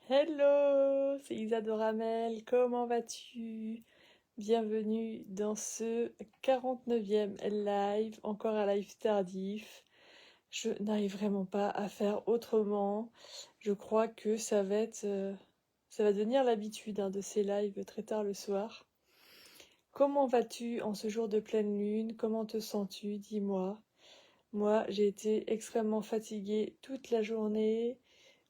Hello, c'est Isadora Mel, comment vas-tu? Bienvenue dans ce 49e live, encore un live tardif. Je n'arrive vraiment pas à faire autrement. Je crois que ça va devenir l'habitude de ces lives très tard le soir. Comment vas-tu en ce jour de pleine lune? Comment te sens-tu? Dis-moi. Moi, j'ai été extrêmement fatiguée toute la journée.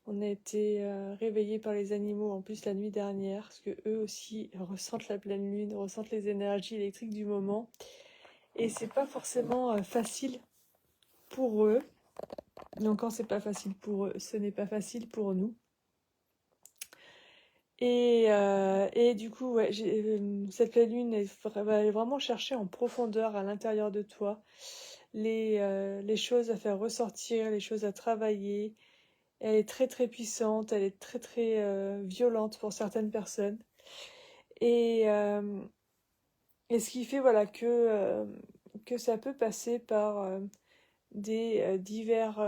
On a été réveillés par les animaux en plus la nuit dernière, parce que eux aussi ressentent la pleine lune, ressentent les énergies électriques du moment. Et c'est pas forcément facile pour eux. Donc quand c'est pas facile pour eux, ce n'est pas facile pour nous. Et du coup, ouais, cette pleine lune va aller vraiment chercher en profondeur à l'intérieur de toi les choses à faire ressortir, les choses à travailler. Elle est très très puissante, elle est très très violente pour certaines personnes. Et, euh, et ce qui fait voilà que ça peut passer par des divers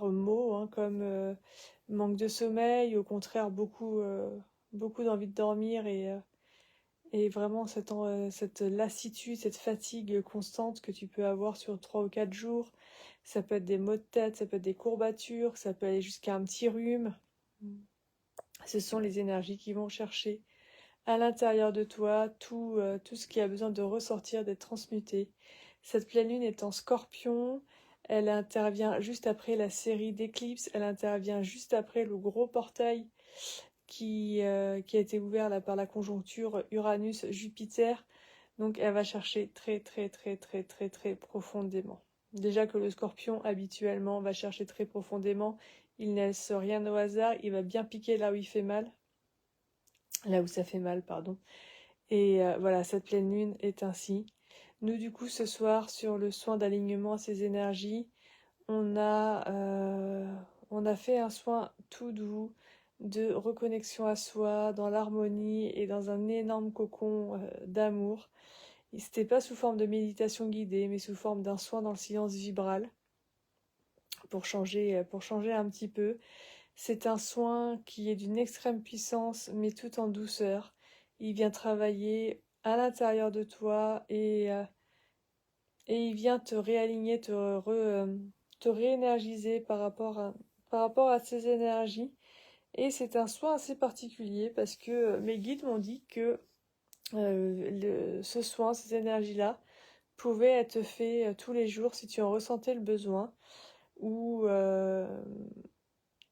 maux comme manque de sommeil, au contraire beaucoup d'envie de dormir et vraiment cette lassitude, cette fatigue constante que tu peux avoir sur 3 ou 4 jours. Ça peut être des maux de tête, ça peut être des courbatures, ça peut aller jusqu'à un petit rhume. Ce sont les énergies qui vont chercher à l'intérieur de toi tout ce qui a besoin de ressortir, d'être transmuté. Cette pleine lune est en Scorpion, elle intervient juste après la série d'éclipses, elle intervient juste après le gros portail qui a été ouvert là par la conjoncture Uranus-Jupiter. Donc elle va chercher très très très très très très profondément. Déjà que le Scorpion habituellement va chercher très profondément, il ne laisse rien au hasard, il va bien piquer là où il fait mal, là où ça fait mal, pardon. Et voilà, cette pleine lune est ainsi. Nous, du coup, ce soir, sur le soin d'alignement à ces énergies, on a, euh, on a fait un soin tout doux de reconnexion à soi, dans l'harmonie et dans un énorme cocon d'amour. C'était pas sous forme de méditation guidée, mais sous forme d'un soin dans le silence vibral, pour changer un petit peu. C'est un soin qui est d'une extrême puissance, mais tout en douceur. Il vient travailler à l'intérieur de toi et il vient te réaligner, te réénergiser par rapport à ces énergies. Et c'est un soin assez particulier parce que mes guides m'ont dit que ce soin, ces énergies-là, pouvaient être faits tous les jours si tu en ressentais le besoin ou, euh,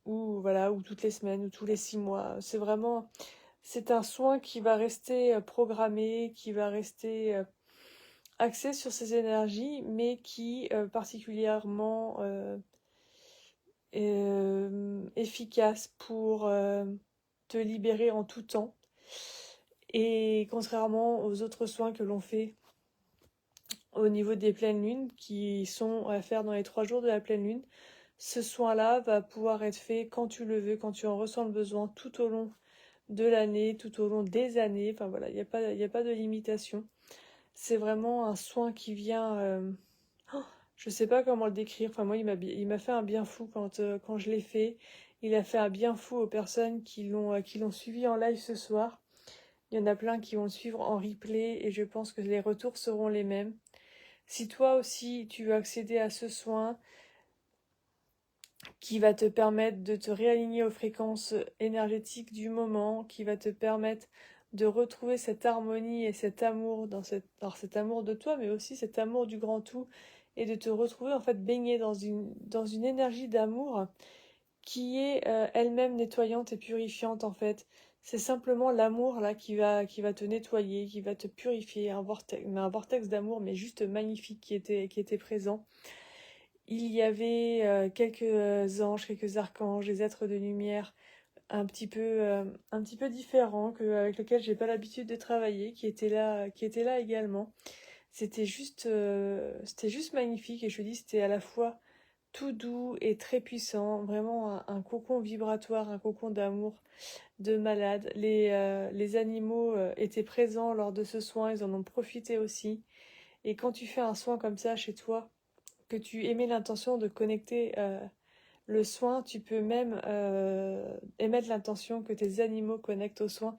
ou voilà, ou toutes les semaines ou tous les 6 mois. C'est un soin qui va rester programmé, qui va rester axé sur ces énergies, mais qui particulièrement efficace pour te libérer en tout temps. Et contrairement aux autres soins que l'on fait au niveau des pleines lunes, qui sont à faire dans les 3 jours de la pleine lune, ce soin-là va pouvoir être fait quand tu le veux, quand tu en ressens le besoin, tout au long de l'année, tout au long des années. Enfin voilà, il y a pas de limitation. C'est vraiment un soin qui vient. Je sais pas comment le décrire. Enfin moi, il m'a fait un bien fou quand je l'ai fait. Il a fait un bien fou aux personnes qui l'ont suivi en live ce soir. Il y en a plein qui vont le suivre en replay et je pense que les retours seront les mêmes. Si toi aussi tu veux accéder à ce soin qui va te permettre de te réaligner aux fréquences énergétiques du moment, qui va te permettre de retrouver cette harmonie et cet amour alors cet amour de toi, mais aussi cet amour du grand tout, et de te retrouver en fait baigné dans une énergie d'amour qui est elle-même nettoyante et purifiante en fait. C'est simplement l'amour là qui va te nettoyer, qui va te purifier, un vortex d'amour mais juste magnifique qui était présent. Il y avait quelques anges, quelques archanges, des êtres de lumière un petit peu différents avec lesquels j'ai pas l'habitude de travailler, qui étaient là également. C'était juste magnifique et je dis c'était à la fois tout doux et très puissant, vraiment un cocon vibratoire, un cocon d'amour, de malade. Les animaux étaient présents lors de ce soin, ils en ont profité aussi. Et quand tu fais un soin comme ça chez toi, que tu émets l'intention de connecter Le soin, tu peux même émettre l'intention que tes animaux connectent au soin,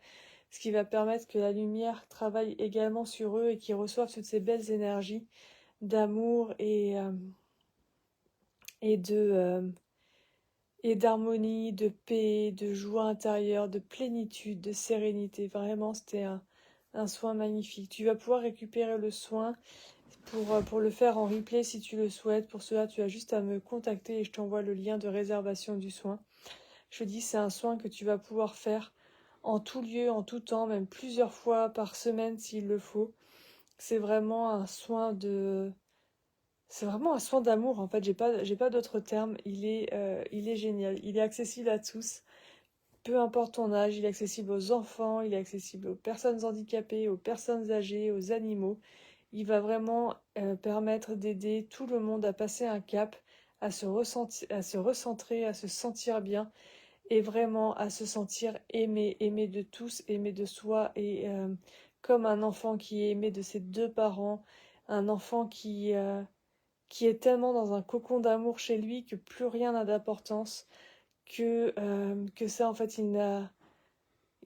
ce qui va permettre que la lumière travaille également sur eux et qu'ils reçoivent toutes ces belles énergies d'amour et et d'harmonie, de paix, de joie intérieure, de plénitude, de sérénité. Vraiment, c'était un soin magnifique. Tu vas pouvoir récupérer le soin pour le faire en replay si tu le souhaites. Pour cela, tu as juste à me contacter et je t'envoie le lien de réservation du soin. Je te dis, c'est un soin que tu vas pouvoir faire en tout lieu, en tout temps, même plusieurs fois par semaine s'il le faut. C'est vraiment un soin de... C'est vraiment un soin d'amour, en fait, j'ai pas d'autre terme. Il est génial. Il est accessible à tous, peu importe ton âge. Il est accessible aux enfants, il est accessible aux personnes handicapées, aux personnes âgées, aux animaux. Il va vraiment permettre d'aider tout le monde à passer un cap, à se recentrer, à se sentir bien et vraiment à se sentir aimé, aimé de tous, aimé de soi et comme un enfant qui est aimé de ses deux parents, un enfant qui est tellement dans un cocon d'amour chez lui que plus rien n'a d'importance, que ça en fait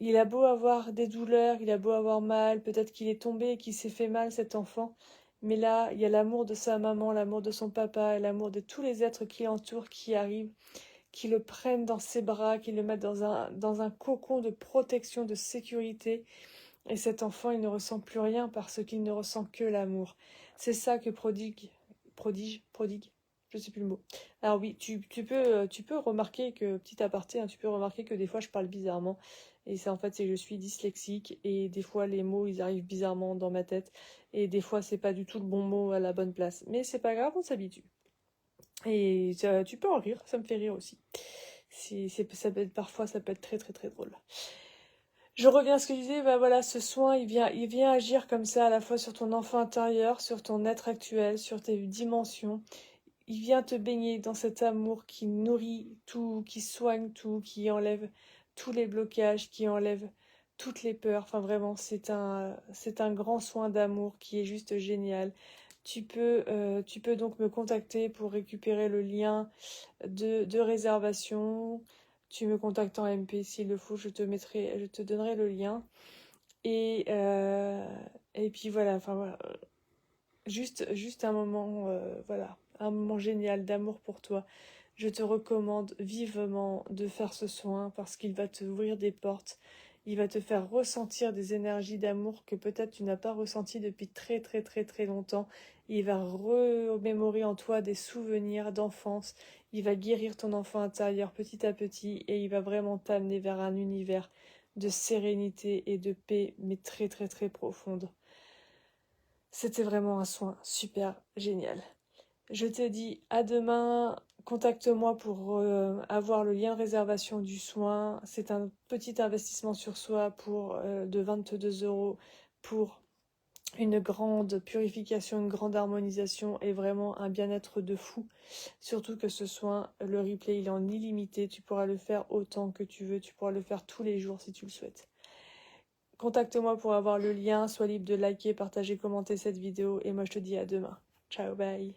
il a beau avoir des douleurs, il a beau avoir mal, peut-être qu'il est tombé et qu'il s'est fait mal cet enfant, mais là il y a l'amour de sa maman, l'amour de son papa et l'amour de tous les êtres qui l'entourent, qui arrivent, qui le prennent dans ses bras, qui le mettent dans un cocon de protection, de sécurité. Et cet enfant, il ne ressent plus rien parce qu'il ne ressent que l'amour. C'est ça que prodigue, je sais plus le mot. Alors oui, tu peux remarquer que, petit aparté, hein, tu peux remarquer que des fois je parle bizarrement. Et c'est en fait, c'est que je suis dyslexique et des fois les mots, ils arrivent bizarrement dans ma tête. Et des fois, c'est pas du tout le bon mot à la bonne place. Mais c'est pas grave, on s'habitue. Et tu peux en rire, ça me fait rire aussi. Ça peut être, parfois, ça peut être très très très drôle. Je reviens à ce que je disais, bah voilà, ce soin, il vient agir comme ça à la fois sur ton enfant intérieur, sur ton être actuel, sur tes dimensions. Il vient te baigner dans cet amour qui nourrit tout, qui soigne tout, qui enlève tous les blocages, qui enlève toutes les peurs. Enfin vraiment, c'est un grand soin d'amour qui est juste génial. Tu peux donc me contacter pour récupérer le lien de réservation. Tu me contactes en MP s'il le faut, je te donnerai le lien. Et, euh, et puis voilà, enfin voilà. Juste un moment, voilà, un moment génial d'amour pour toi. Je te recommande vivement de faire ce soin parce qu'il va te ouvrir des portes. Il va te faire ressentir des énergies d'amour que peut-être tu n'as pas ressenties depuis très très très très longtemps. Il va remémorer en toi des souvenirs d'enfance. Il va guérir ton enfant intérieur petit à petit et il va vraiment t'amener vers un univers de sérénité et de paix, mais très très très profonde. C'était vraiment un soin super génial. Je te dis à demain. Contacte-moi pour avoir le lien de réservation du soin. C'est un petit investissement sur soi de 22 € pour une grande purification, une grande harmonisation et vraiment un bien-être de fou. Surtout que ce soin, le replay, il est en illimité. Tu pourras le faire autant que tu veux. Tu pourras le faire tous les jours si tu le souhaites. Contacte-moi pour avoir le lien. Sois libre de liker, partager, commenter cette vidéo. Et moi, je te dis à demain. Ciao, bye.